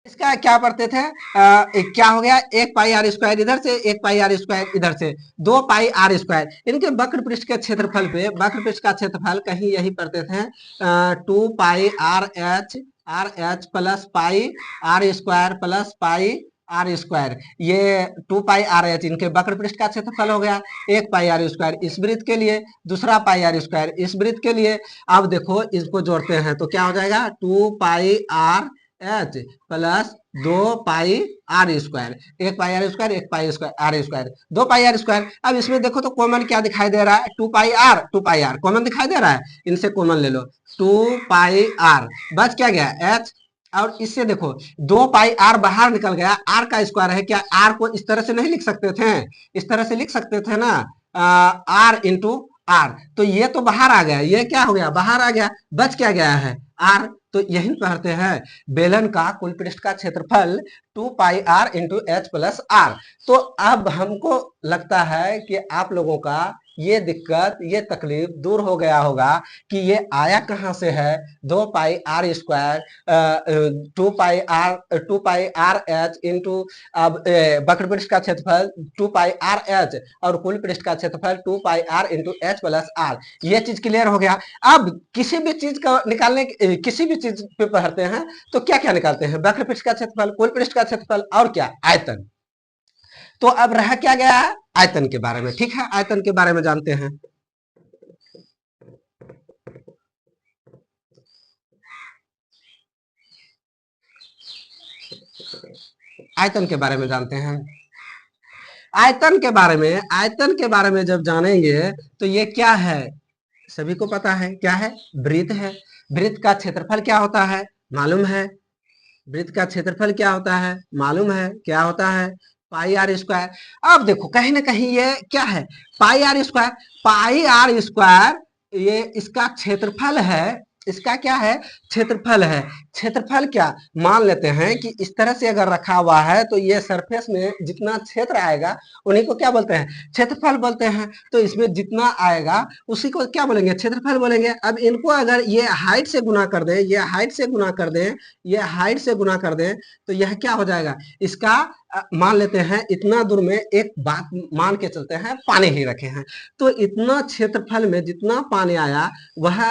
इसका क्या पढ़ते थे? क्या हो गया, एक पाई आर स्क्वायर इधर से, एक पाई आर स्क्वायर इधर से, दो पाई आर स्क्वायर। इनके वक्र पृष्ठ के क्षेत्रफल पे, वक्र पृष्ठ का क्षेत्रफल कहीं यही पढ़ते थे, 2 pi R H plus pi R square plus pi R square. ये 2 पाई आर एच इनके वक्र पृष्ठ का क्षेत्रफल हो गया, 1 पाई आर स्क्वायर इस वृत्त के लिए, दूसरा पाई आर स्क्वायर इस वृत्त के लिए। अब देखो इसको जोड़ते हैं तो क्या हो जाएगा, 2 pi R H plus 2 pi R square, 1 pi R square, 1 pi R square, 2 pi R square. अब इसमें देखो तो कॉमन क्या दिखाई दे रहा है, 2 पाई आर कॉमन दिखाई दे रहा है, इनसे कॉमन ले लो, 2 पाई आर, बच क्या गया एच। और इससे देखो 2 पाई आर बाहर निकल गया, आर का स्क्वायर है, क्या आर को इस तरह से नहीं लिख सकते थे, इस तरह से लिख सकते थे ना, आर इंटू आर, तो ये तो बाहर आ गया, ये क्या हो गया, बाहर आ गया, बच क्या गया है आर। तो यही पढ़ते हैं, बेलन का कुल पृष्ठ का क्षेत्रफल 2 pi R into H plus R. तो अब हमको लगता है कि आप लोगों का ये दिक्कत, ये तकलीफ दूर हो गया होगा कि ये आया कहाँ से है, 2 pi R square, 2 pi R H into, अब वक्र पृष्ठ का क्षेत्रफल 2 पाई आर एच और कुल पृष्ठ का क्षेत्रफल 2 pi R into H plus R. ये चीज क्लियर हो गया। अब किसी भी चीज का निकालने, किसी भी चीज पे पढ़ते हैं तो क्या क्या निकालते हैं, वक्र पृष्ठ का क्षेत्रफल, कुल पृष्ठ का क्षेत्रफल और क्या, आयतन। तो अब रह क्या गया है, आयतन के बारे में। ठीक है, आयतन के बारे में जानते हैं। आयतन के बारे में जानते हैं। आयतन के बारे में, आयतन के बारे में जब जानेंगे तो ये क्या है, सभी को पता है क्या है, वृत्त है। वृत्त का क्षेत्रफल क्या होता है, मालूम है। वृत्त का क्षेत्रफल क्या होता है, मालूम है, क्या होता है, पाई आर स्क्वायर। अब देखो कहीं ना कहीं ये क्या है, pi R square, pi R square ये इसका क्षेत्रफल है, इसका क्या है, क्षेत्रफल है। क्षेत्रफल क्या, मान लेते हैं कि इस तरह से अगर रखा हुआ है तो ये सरफेस में जितना क्षेत्र आएगा उन्हीं को क्या बोलते हैं, क्षेत्रफल बोलते हैं। तो इसमें जितना आएगा उसी को क्या बोलेंगे, क्षेत्रफल बोलेंगे। अब इनको अगर ये हाइट से गुना कर दें, ये हाइट से गुना कर दें, ये हाइट से गुना कर दें, तो यह क्या हो जाएगा, इसका मान लेते हैं इतना दूर में, एक बात मान के चलते हैं पानी ही रखे हैं, तो इतना क्षेत्रफल में जितना पानी आया वह,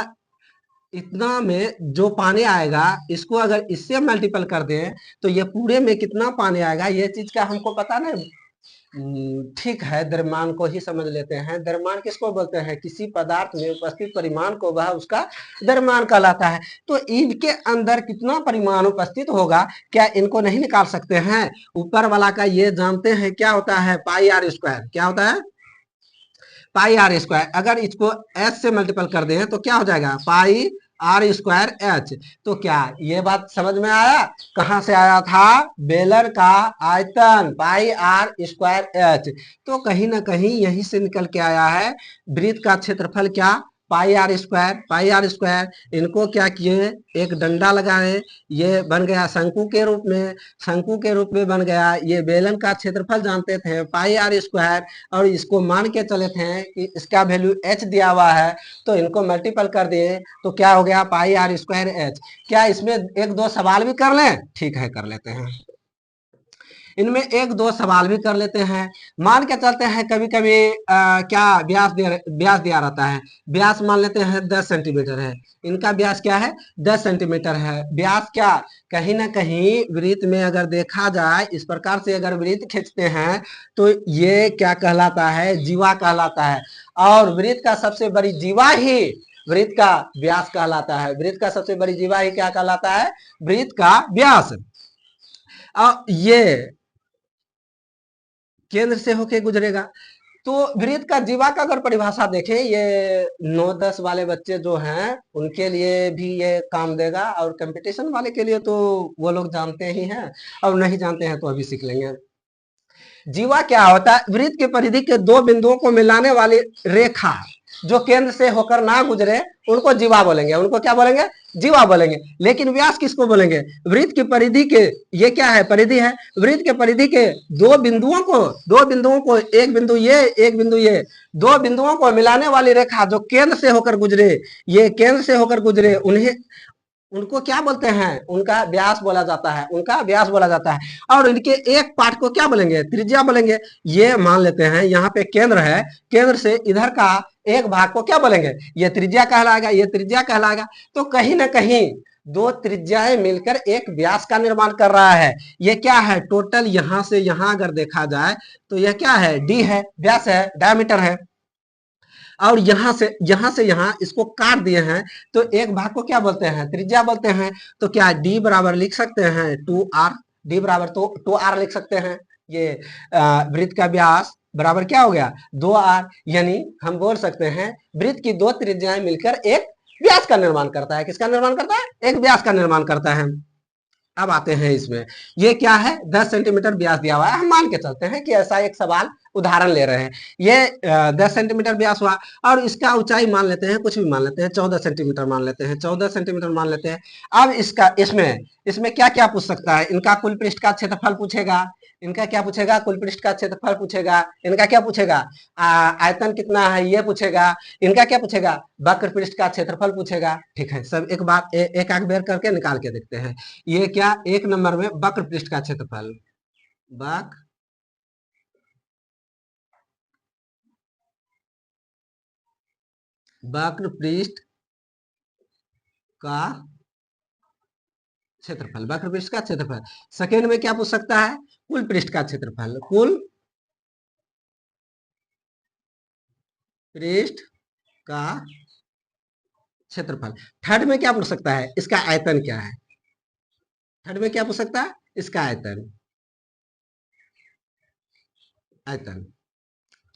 इतना में जो पानी आएगा इसको अगर इससे मल्टीपल कर दें तो ये पूरे में कितना पानी आएगा, ये चीज का हमको पता नहीं। ठीक है, द्रव्यमान को ही समझ लेते हैं। द्रव्यमान किसको बोलते हैं, किसी पदार्थ में उपस्थित परिमाण को वह उसका द्रव्यमान कहलाता है। तो इनके अंदर कितना परिमाण उपस्थित होगा, क्या इनको नहीं निकाल सकते हैं, ऊपर वाला का ये जानते हैं क्या होता है, पाई आर स्क्वायर, क्या होता है, पाई आर स्क्वायर। अगर इसको एच से मल्टीपल कर दें तो क्या हो जाएगा, पाई आर स्क्वायर एच। तो क्या ये बात समझ में आया, कहां से आया था, बेलर का आयतन पाई आर स्क्वायर एच। तो कहीं ना कहीं यहीं से निकल के आया है। वृत्त का क्षेत्रफल क्या, pi R square, pi R square. इनको क्या किए, एक डंडा लगाए, ये बन गया शंकु के रूप में, शंकु के रूप में बन गया। ये बेलन का क्षेत्रफल जानते थे पाई आर स्क्वायर, और इसको मान के चले थे कि इसका वैल्यू एच दिया हुआ है, तो इनको मल्टीपल कर दिए तो क्या हो गया, पाई आर स्क्वायर एच। क्या इसमें एक दो सवाल भी कर लें, ठीक है कर लेते हैं, इनमें एक दो सवाल भी कर लेते हैं। मान के चलते हैं कभी कभी क्या व्यास दिया रहता है, व्यास मान लेते हैं 10 सेंटीमीटर है, इनका व्यास क्या है, 10 सेंटीमीटर है। व्यास क्या, कहीं ना कहीं वृत्त में अगर देखा जाए इस प्रकार से अगर वृत्त खींचते हैं तो ये क्या कहलाता है, जीवा कहलाता है। और वृत्त का सबसे बड़ी जीवा ही वृत्त का व्यास कहलाता है। वृत्त का सबसे बड़ी जीवा ही क्या कहलाता है, वृत्त का व्यास। ये केंद्र से होके गुजरेगा। तो वृत्त का जीवा का अगर परिभाषा देखें, ये 9-10 वाले बच्चे जो हैं उनके लिए भी ये काम देगा, और कंपटीशन वाले के लिए तो वो लोग जानते ही हैं, और नहीं जानते हैं तो अभी सीख लेंगे। जीवा क्या होता है, वृत्त के परिधि के दो बिंदुओं को मिलाने वाली रेखा जो केंद्र से होकर ना गुजरे उनको जीवा बोलेंगे, उनको क्या बोलेंगे, जीवा बोलेंगे। लेकिन व्यास किसको बोलेंगे, वृत्त की परिधि के, ये क्या है, परिधि है, वृत्त के परिधि के दो बिंदुओं को, एक बिंदु ये, एक बिंदु ये, दो बिंदुओं को मिलाने वाली रेखा जो केंद्र से होकर गुजरे, ये केंद्र से होकर गुजरे, उन्हें उनको क्या बोलते हैं, उनका व्यास बोला जाता है, उनका व्यास बोला जाता है। और इनके एक पार्ट को क्या बोलेंगे, त्रिज्या बोलेंगे। ये मान लेते हैं यहाँ पे केंद्र है, केंद्र से इधर का एक भाग को क्या बोलेंगे, ये त्रिज्या कहलाएगा, ये त्रिज्या कहलाएगा। तो कहीं ना कहीं दो त्रिज्याएं मिलकर एक व्यास का निर्माण कर रहा है। ये क्या है, टोटल यहां से यहां अगर देखा जाए तो यह क्या है, डी है, व्यास है, डायमीटर है। और यहां से यहां इसको काट दिए हैं, तो एक भाग को क्या बोलते हैं, त्रिज्या बोलते हैं। तो क्या डी बराबर लिख सकते हैं 2r, डी बराबर तो 2r लिख सकते हैं। ये वृत्त का व्यास बराबर क्या हो गया, 2r। यानी हम बोल सकते हैं वृत्त की दो त्रिज्याएं मिलकर एक व्यास का निर्माण करता है। किसका निर्माण करता है, एक व्यास का निर्माण करता है। अब आते हैं इसमें, ये क्या है, 10 सेंटीमीटर व्यास दिया हुआ है। हम मान के चलते हैं कि ऐसा एक सवाल उदाहरण ले रहे हैं। ये 10 सेंटीमीटर व्यास हुआ और इसका ऊंचाई मान लेते हैं, कुछ भी मान लेते हैं, 14 सेंटीमीटर मान लेते हैं, 14 सेंटीमीटर मान लेते हैं। अब इसका इसमें इसमें क्या क्या पूछ सकता है, इनका कुल पृष्ठ का क्षेत्रफल पूछेगा, इनका क्या पूछेगा, कुल पृष्ठ का क्षेत्रफल पूछेगा, इनका क्या पूछेगा, आयतन कितना है ये पूछेगा, इनका क्या पूछेगा, वक्र पृष्ठ का क्षेत्रफल पूछेगा। ठीक है, सब एक बार एक आंख बेर करके निकाल के देखते हैं। ये क्या, एक नंबर में वक्र पृष्ठ का क्षेत्रफल, वक्र पृष्ठ का क्षेत्रफल, वक्र पृष्ठ का क्षेत्रफल। सेकेंड में क्या पूछ सकता है, कुल पृष्ठ का क्षेत्रफल, कुल पृष्ठ का क्षेत्रफल। थर्ड में क्या पूछ सकता है, इसका आयतन क्या है, थर्ड में क्या पूछ सकता है, इसका आयतन, आयतन।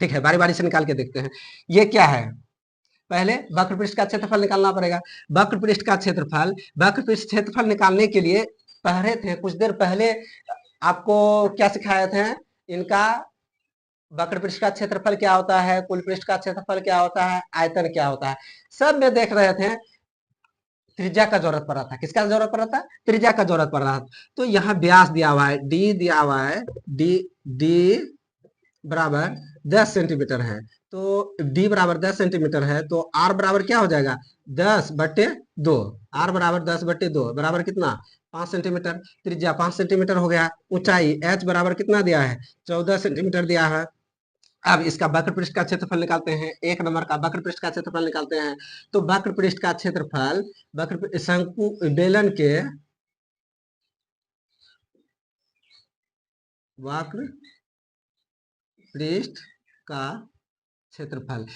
ठीक है, बारी बारी से निकाल के देखते हैं। ये क्या है, पहले वक्र पृष्ठ का क्षेत्रफल निकालना पड़ेगा। वक्र पृष्ठ का क्षेत्रफल, वक्र पृष्ठ क्षेत्रफल निकालने के लिए पढ़े थे कुछ देर पहले, आपको क्या सिखाए थे, इनका वक्र पृष्ठ का क्षेत्रफल क्या होता है, कुल पृष्ठ का क्षेत्रफल क्या होता है, आयतन क्या होता है, सब में देख रहे थे। त्रिज्या का जरूरत पड़ रहा था, किसका जरूरत पड़ रहा था, त्रिज्या का जरूरत पड़ रहा था। तो यहाँ व्यास दिया हुआ है, डी दिया हुआ है, डी डी बराबर 10 सेंटीमीटर है। तो डी बराबर 10 सेंटीमीटर है, तो आर बराबर क्या हो जाएगा, 10/2। आर बराबर 10/2 बराबर कितना, 5 सेंटीमीटर। त्रिज्या 5 सेंटीमीटर हो गया। ऊंचाई एच बराबर कितना दिया है, 14 सेंटीमीटर दिया है। अब इसका वक्र पृष्ठ का क्षेत्रफल निकालते हैं, एक नंबर का वक्र पृष्ठ का क्षेत्रफल निकालते हैं। तो वक्र पृष्ठ का क्षेत्रफल, वक्र शंकु बेलन के वक्र पृष्ठ का क्षेत्रफल।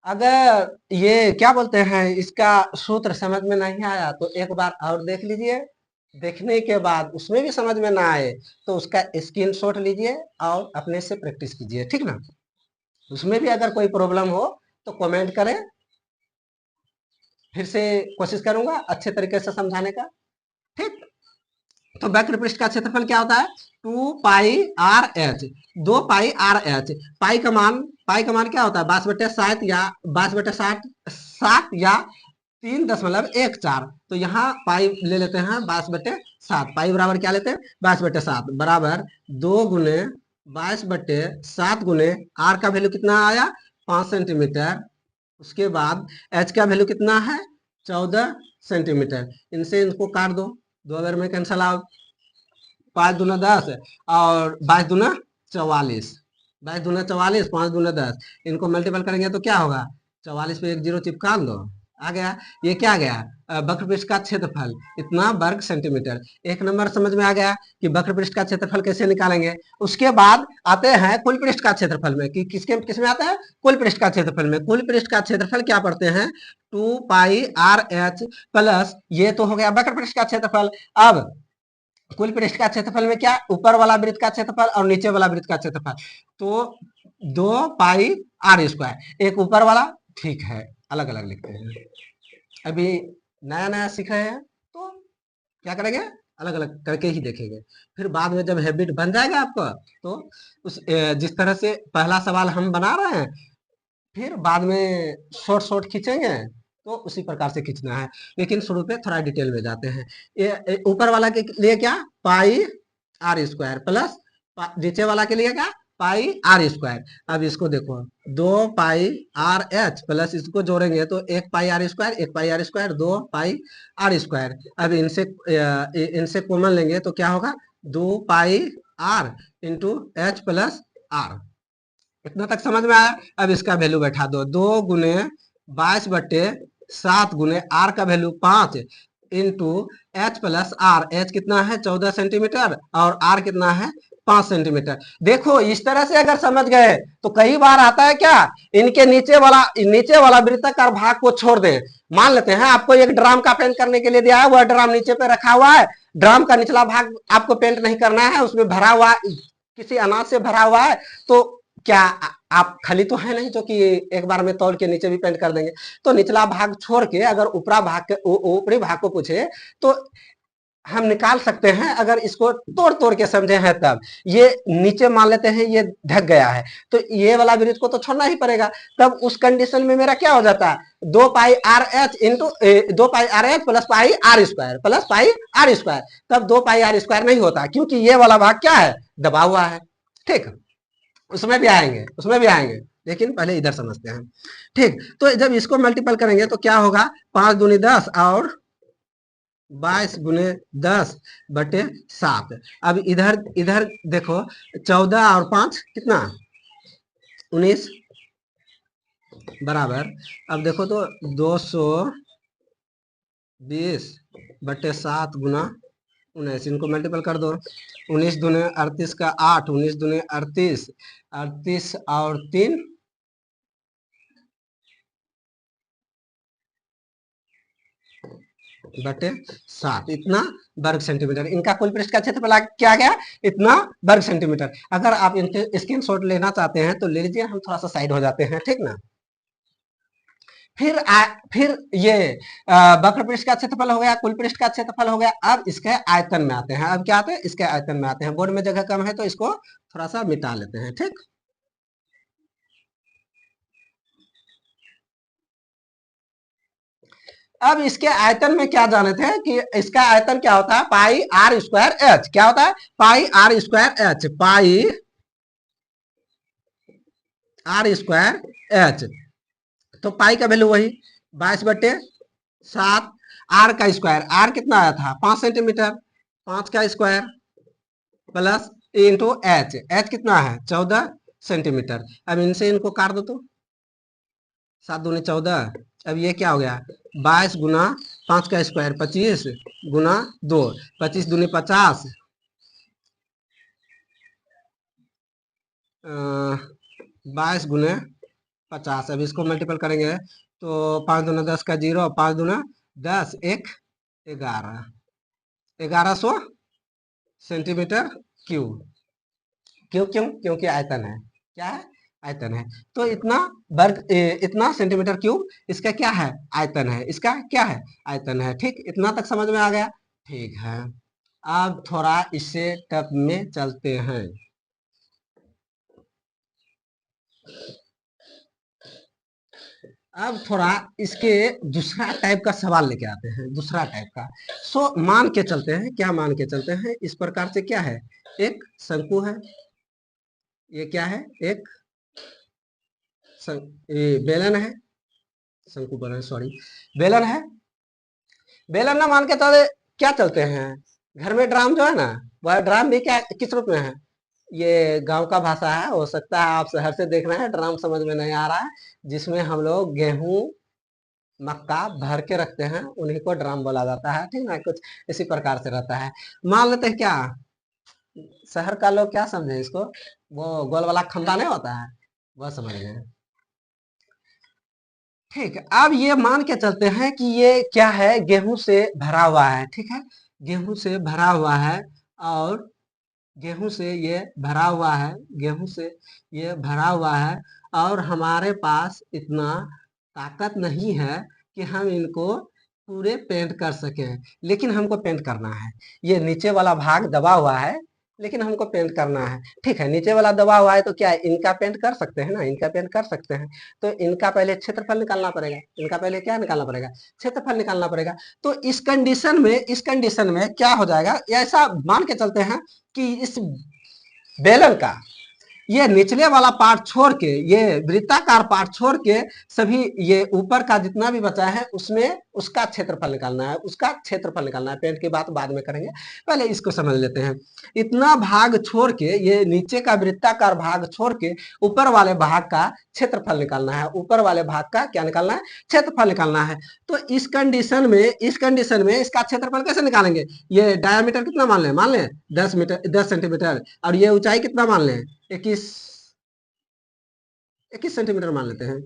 अगर ये क्या बोलते हैं, इसका सूत्र समझ में नहीं आया तो एक बार और देख लीजिए। देखने के बाद उसमें भी समझ में ना आए तो उसका स्क्रीनशॉट लीजिए और अपने से प्रैक्टिस कीजिए, ठीक ना। उसमें भी अगर कोई प्रॉब्लम हो तो कमेंट करें, फिर से कोशिश करूंगा अच्छे तरीके से समझाने का, ठीक। तो वक्र पृष्ठ का क्षेत्रफल क्या होता है, 2πr(h), 2πr(h). पाई का मान क्या होता है, 22/60 या 22/60 या 3.14। तो यहाँ पाई ले लेते हैं 22/7। पाई बराबर क्या लेते हैं, 22/7 बराबर 2 गुने 22/7 गुने आर का वैल्यू कितना आया, 5 सेंटीमीटर। उसके बाद एच का वैल्यू कितना है, 14 सेंटीमीटर। इनसे इनको काट दो, 2 अगर में कैंसल आउट, 5 दूना 10 और 22 दूना 44, 22 दूना 44, 5 दूना 10। इनको मल्टीपल करेंगे तो क्या होगा, 44 पे एक जीरो चिपका दो, आ गया। ये क्या आ गया, वक्र पृष्ठ का क्षेत्रफल इतना वर्ग सेंटीमीटर। एक नंबर समझ में आ गया कि वक्र पृष्ठ का क्षेत्रफल कैसे निकालेंगे। उसके बाद आते हैं कुल पृष्ठ का क्षेत्रफल में, कि किसमें आता है, कुल पृष्ठ का क्षेत्रफल में। कुल पृष्ठ का क्षेत्रफल क्या पढ़ते हैं, 2πr(h) प्लस, ये तो हो गया वक्र पृष्ठ का क्षेत्रफल। अब कुल पृष्ठ का क्षेत्रफल में क्या, ऊपर वाला वृत्त का क्षेत्रफल और नीचे वाला वृत्त का क्षेत्रफल। तो 2πr², एक ऊपर वाला, ठीक है, अलग अलग लिखते हैं। अभी नया नया सीखे हैं तो क्या करेंगे, अलग अलग करके ही देखेंगे। फिर बाद में जब हैबिट बन जाएगा आपको, तो उस जिस तरह से पहला सवाल हम बना रहे हैं, फिर बाद में शॉर्ट शॉर्ट खींचेंगे तो उसी प्रकार से खींचना है। लेकिन शुरू पे थोड़ा डिटेल में जाते हैं। ये ऊपर वाला के लिए क्या, πr² प्लस नीचे वाला के लिए क्या, पाई आर स्क्वायर। अब इसको देखो, 2 पाई आर एच प्लस इसको जोड़ेंगे तो 1 pi R square, 1 pi R square, 2 pi R square. अब इनसे कॉमन लेंगे तो क्या होगा, 2 pi R into H plus R. इतना तक समझ में आया। अब इसका वैल्यू बैठा दो, 2 गुने 22/7 गुने आर का value 5 into H plus R. H कितना है, 14 सेंटीमीटर, और आर कितना है, 5 सेंटीमीटर। देखो इस तरह से अगर समझ गए तो कई बार आता है क्या, इनके नीचे वाला वृत्ताकार भाग को छोड़ दें। मान लेते हैं आपको एक ड्राम का पेंट करने के लिए दिया है, वह ड्राम नीचे पे रखा हुआ है, ड्राम का निचला भाग आपको पेंट नहीं करना है, उसमें भरा हुआ किसी अनाज से भरा हुआ है, तो क्या आप खाली तो है नहीं जो कि एक बार में तौल के नीचे भी पेंट कर देंगे। तो निचला भाग छोड़ के अगर ऊपरी भाग को पूछे तो हम निकाल सकते हैं। अगर इसको तोड़ तोड़ के समझे हैं तब, ये नीचे मान लेते हैं ये ढक गया है, तो ये वाला वृत्त को तो छोड़ना ही पड़ेगा। तब उस कंडीशन में मेरा क्या हो जाता है, 2 pi R H plus pi R square. तब 2 पाई आर स्क्वायर नहीं होता, क्योंकि ये वाला भाग क्या है, दबा हुआ है। ठीक, उसमें भी आएंगे लेकिन पहले इधर समझते हैं। ठीक, तो जब इसको मल्टीपल करेंगे तो क्या होगा, 5 दूनी 10 और 22/10/7। अब इधर इधर देखो, 14 और 5 कितना, 19 बराबर। अब देखो तो 220/7 गुना 19, इनको मल्टीपल कर दो। 19 दूने 38 का 8, 19 दूने 38, 38 और 3 बटे 7, इतना वर्ग सेंटीमीटर। इनका कुल पृष्ठ का क्षेत्रफल क्या गया, इतना वर्ग सेंटीमीटर। अगर आप इनके स्क्रीनशॉट लेना चाहते हैं तो ले लीजिए, हम थोड़ा सा साइड हो जाते हैं, ठीक ना। फिर ये वक्र पृष्ठ का क्षेत्रफल हो गया, कुल पृष्ठ का क्षेत्रफल हो गया। अब इसके आयतन में आते हैं। अब क्या आते हैं, इसके आयतन में आते हैं। बोर्ड में जगह कम है तो इसको थोड़ा सा मिटा लेते हैं, ठीक। अब इसके आयतन में क्या जाने थे कि इसका आयतन क्या होता है, पाई आर स्क्वायर एच। क्या होता है, pi R square H, pi R square H. तो पाई का वैल्यू वही 22/7। आर का स्क्वायर, आर कितना आया था, 5 सेंटीमीटर, 5 का square plus into H, H कितना है, 14 सेंटीमीटर। अब इनसे इनको काट दो तो 7 दूनी 14। अब ये क्या हो गया, 22 गुना 5 का स्क्वायर 25 गुना 2, 25 दूनी 50, 22 गुने 50। अब इसको मल्टीपल करेंगे तो 5 दूना 10 का 0, 5 दूना 10, 1 11, 1100 सेंटीमीटर क्यूब। क्योंकि आयतन है, क्या है, आयतन है। तो इतना सेंटीमीटर क्यूब इसका क्या है, आयतन है। इसका क्या है, आयतन है। ठीक, इतना तक समझ में आ गया। ठीक है, अब थोड़ा इससे टप में चलते हैं। अब थोड़ा इसके दूसरा टाइप का सवाल लेके आते हैं, दूसरा टाइप का। मान के चलते हैं, क्या मान के चलते हैं, इस प्रकार से क्या है, एक शंकु है, ये क्या है, एक बेलन है, शंकु बना, सॉरी, बेलन है। बेलन ना मान के चले, क्या चलते हैं, घर में ड्राम जो है ना, वह ड्राम भी क्या किस रूप में है, ये गांव का भाषा है, हो सकता है आप शहर से देख रहे हैं, ड्राम समझ में नहीं आ रहा है, जिसमें हम लोग गेहूं मक्का भर के रखते हैं, उन्हीं को ड्राम बोला जाता है, ठीक ना। कुछ इसी प्रकार से रहता है। मान लेते हैं क्या, शहर का लोग क्या समझे इसको, वो गोल वाला खंभा नहीं होता है, वह समझ गए। ठीक, अब ये मान के चलते हैं कि ये क्या है, गेहूं से भरा हुआ है, ठीक है, गेहूं से भरा हुआ है, और गेहूं से ये भरा हुआ है, गेहूं से ये भरा हुआ है, और हमारे पास इतना ताकत नहीं है कि हम इनको पूरे पेंट कर सकें, लेकिन हमको पेंट करना है। ये नीचे वाला भाग दबा हुआ है, लेकिन हमको पेंट करना है। ठीक है, नीचे वाला दबा हुआ है तो क्या है, इनका पेंट कर सकते हैं ना, इनका पेंट कर सकते हैं। तो इनका पहले क्षेत्रफल निकालना पड़ेगा, इनका पहले क्या निकालना पड़ेगा, क्षेत्रफल निकालना पड़ेगा। तो इस कंडीशन में क्या हो जाएगा, ऐसा मान के चलते हैं कि इस बेलन का ये निचले वाला पार्ट छोड़ के, ये वृत्ताकार पार्ट छोड़ के सभी ये ऊपर का जितना भी बचा है उसमें उसका क्षेत्रफल निकालना है, उसका क्षेत्रफल निकालना है। पेंट की बात बाद में करेंगे, पहले इसको समझ लेते हैं। इतना भाग छोड़ के, ये नीचे का वृत्ताकार भाग छोड़ के ऊपर वाले भाग का क्षेत्रफल निकालना है। ऊपर वाले भाग का क्या निकालना है? क्षेत्रफल निकालना है। तो इस कंडीशन में इसका क्षेत्रफल कैसे निकालेंगे? ये डायमीटर कितना मान लें 10 सेंटीमीटर, और ये ऊंचाई कितना मान लें? 21 सेंटीमीटर मान लेते हैं।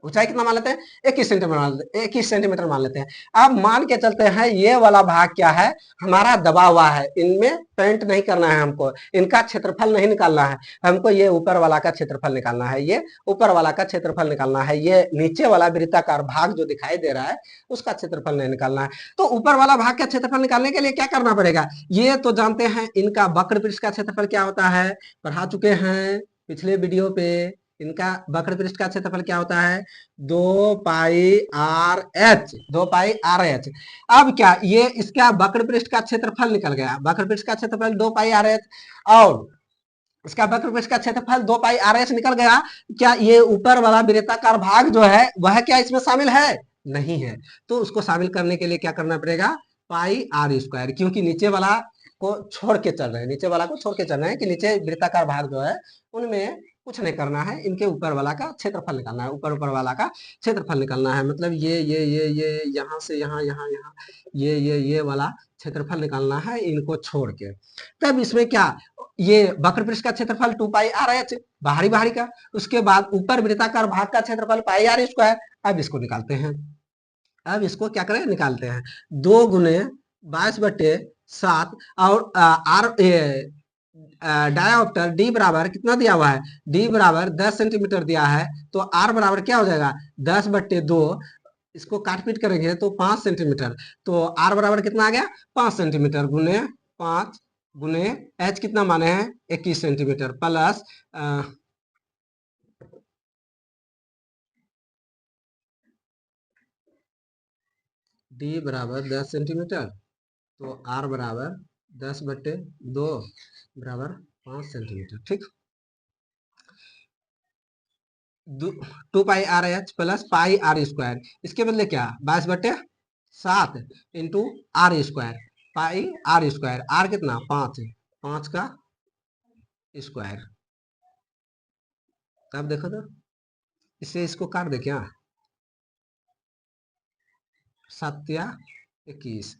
ऊंचाई कितना मान लेते हैं? 21 सेंटीमीटर मान लेते हैं। अब मान के चलते हैं ये वाला भाग क्या है? हमारा दबा हुआ है, इनमें पेंट नहीं करना है हमको, इनका क्षेत्रफल नहीं निकालना है हमको, ये ऊपर वाला का क्षेत्रफल निकालना है, ये ऊपर वाला का क्षेत्रफल निकालना है। ये नीचे वाला वृत्ताकार भाग जो दिखाई दे रहा है उसका क्षेत्रफल नहीं निकालना है। तो ऊपर वाला भाग का क्षेत्रफल निकालने के लिए क्या करना पड़ेगा? ये तो जानते हैं, इनका वक्र पृष्ठ का क्षेत्रफल क्या होता है, पढ़ा चुके हैं पिछले वीडियो पे। इनका वक्र पृष्ठ का क्षेत्रफल क्या होता है? 2 पाई आर एच। अब क्या, ये इसका वक्र पृष्ठ का क्षेत्रफल निकल गया, वक्र पृष्ठ का क्षेत्रफल 2 पाई आर एच, और इसका वक्र पृष्ठ का क्षेत्रफल 2 पाई आर एच निकल गया। क्या ये ऊपर वाला वृत्ताकार भाग जो है वह क्या इसमें शामिल है? नहीं है। तो उसको शामिल करने के लिए क्या करना पड़ेगा? पाई आर स्क्वायर, क्योंकि नीचे वाला को छोड़ के चल रहे हैं, नीचे वाला को छोड़ के चल रहे हैं कि नीचे वृत्ताकार भाग जो है उनमें कुछ नहीं करना है, इनके ऊपर वाला का क्षेत्रफल निकालना है, ऊपर वाला का क्षेत्रफल निकालना है। मतलब ये यहाँ से यहाँ यहाँ यहाँ ये वाला क्षेत्रफल निकालना है इनको छोड़ के। तब इसमें क्या, ये वक्र पृष्ठ का क्षेत्रफल 2 पाई आर एच बाहरी बाहरी का, उसके बाद ऊपर वृत्ताकार भाग का क्षेत्रफल पाई आर स्क्वायर। अब इसको निकालते हैं, अब इसको क्या करें, निकालते हैं। 2 × 22/7, और आर डायाप्टर डी बराबर कितना दिया हुआ है? डी बराबर 10 सेंटीमीटर दिया है, तो आर बराबर क्या हो जाएगा? 10/2। इसको काट पीट करेंगे तो 5 सेंटीमीटर, तो आर बराबर कितना आ गया? 5 सेंटीमीटर गुने 5 गुने एच कितना माने हैं? 21 सेंटीमीटर, प्लस डी बराबर 10 सेंटीमीटर, तो आर बराबर 10/2 बराबर 5 सेंटीमीटर। ठीक, 2 pi R H plus pi R square, इसके बदले क्या? 22/7 into R square, pi R square, R कितना? 5, 5 का स्क्वायर। तब देखो तो इससे इसको काट दे क्या? 7 या 21,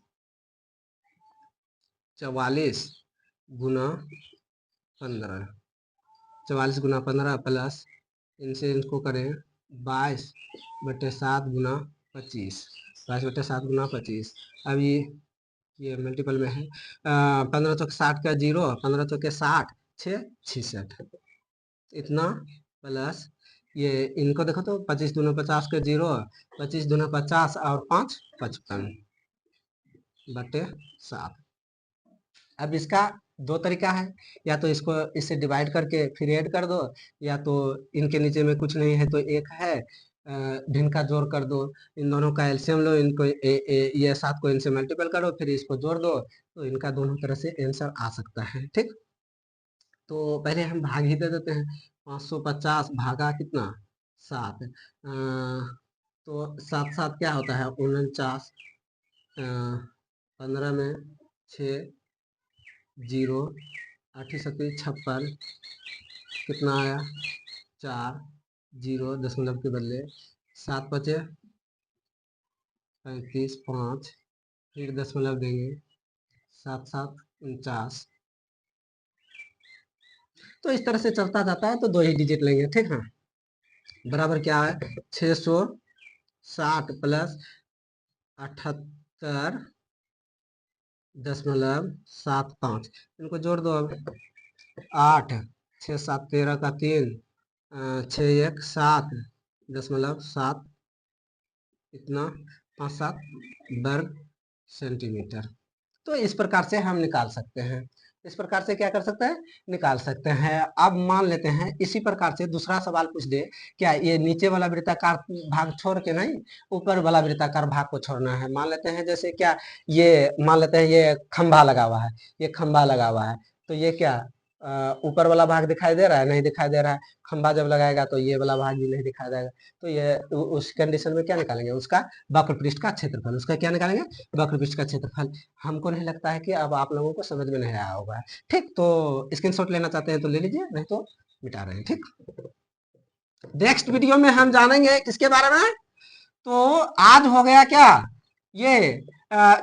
44 गुना 15, 44 गुना 15 प्लस इनसे इनको करें 22/7 गुना 25, 22/7 गुना 25। अब ये मल्टीपल में है, 15 चौक 60 का 0, 15 चौके 60, 6 66 इतना, प्लस ये इनको देखो तो 25 दूना 50 का 0, 25 दूना 50 और 5 55/7। अब इसका दो तरीका है, या तो इसको इससे डिवाइड करके फिर ऐड कर दो, या तो इनके नीचे में कुछ नहीं है तो एक है, भिन्न का जोड़ कर दो, इन दोनों का एलसीएम लो, इनको ये 7 को इनसे मल्टीपल करो, फिर इसको जोड़ दो, तो इनका दोनों तरह से आंसर आ सकता है। ठीक, तो पहले हम भाग ही दे देते हैं। 550 भागा कितना? 7, तो 7 7 क्या होता है? 49, 15 में 6, 0, 8 7 56, कितना आया? 4, 0 दशमलव के बदले 7 बचे 35, 5 फिर दशमलव देंगे, 7 7 49। तो इस तरह से चलता जाता है, तो 2 ही डिजिट लेंगे। ठीक है, बराबर क्या है? 660 प्लस 78.75, इनको जोड़ दो। अब 8 6 7 13 का 3, 6 1 7.7 इतना 5 7 वर्ग सेंटीमीटर। तो इस प्रकार से हम निकाल सकते हैं, इस प्रकार से क्या कर सकते हैं? निकाल सकते हैं। अब मान लेते हैं इसी प्रकार से दूसरा सवाल पूछ दे, क्या ये नीचे वाला वृत्ताकार भाग छोड़ के नहीं, ऊपर वाला वृत्ताकार भाग को छोड़ना है। मान लेते हैं जैसे क्या, ये मान लेते हैं ये खंभा लगा हुआ है, ये खंभा लगा हुआ है, तो ये क्या ऊपर वाला भाग दिखाई दे रहा है, नहीं दिखाई दे रहा है। खंभा जब लगाएगा तो ये वाला भाग भी नहीं दिखाई देगा। तो ये उस कंडीशन में क्या निकालेंगे, उसका वक्र पृष्ठ का क्षेत्रफल, उसका क्या निकालेंगे, वक्र पृष्ठ का क्षेत्रफल। हमको नहीं लगता है कि अब आप लोगों को समझ में नहीं आया होगा। ठीक, तो स्क्रीनशॉट लेना चाहते हैं तो ले लीजिए, नहीं तो मिटा रहे हैं। ठीक, नेक्स्ट वीडियो में हम जानेंगे किसके बारे में। तो आज हो गया क्या, ये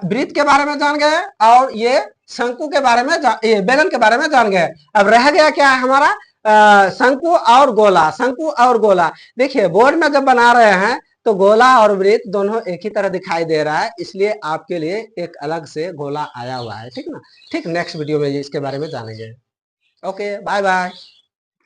वृत्त के बारे में जान गए और ये शंकु के बारे में, ये बेलन के बारे में जान गए। अब रह गया क्या है हमारा, शंकु और गोला। शंकु और गोला, देखिए बोर्ड में जब बना रहे हैं तो गोला और वृत्त दोनों एक ही तरह दिखाई दे रहा है, इसलिए आपके लिए एक अलग से गोला आया हुआ है। ठीक ना। ठीक, नेक्स्ट वीडियो में इसके बारे में जानेंगे। Okay, bye bye.